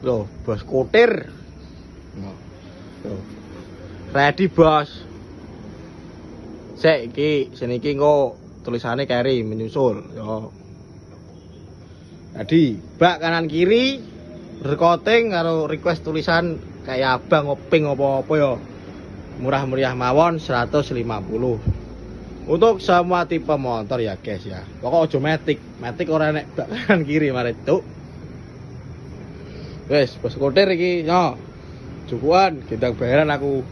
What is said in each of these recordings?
Loh, bos kutir. Loh. Ready, bos. Sik iki, seniki engko tulisannya carry menyusul, yo. Jadi, bak kanan kiri berkoting karo request tulisan kayak abang ngoping apa-apa ya. Murah meriah mawon 150. Untuk semua tipe motor ya guys ya. Pokok aja matic ora nek bak kanan kiri mare cuk. Wes, bos kotir iki yo. Cukupan gendang bayaran aku.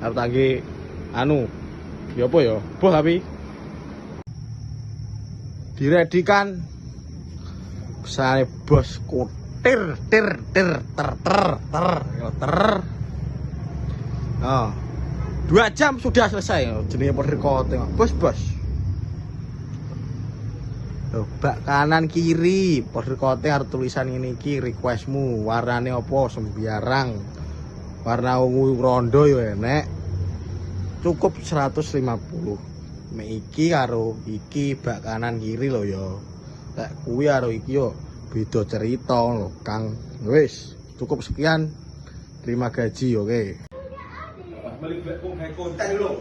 Arep tangge anu. Ya apa ya? Boh tapi diredikan besare bos kotir ter. Oh, 2 jam sudah selesai jenenge powder coating. Bos. Loh, bak kanan kiri powder coating harus tulisan ini iki requestmu. Warnane apa sembiarang. Warna ungu rondo ya enek. Cukup 150. Mek iki karo iki bak kanan kiri lho ya. Lek kuwi karo iki yo beda cerita lho, Kang. Wis, cukup sekian. Terima gaji, oke. Balik kayak konten dulu.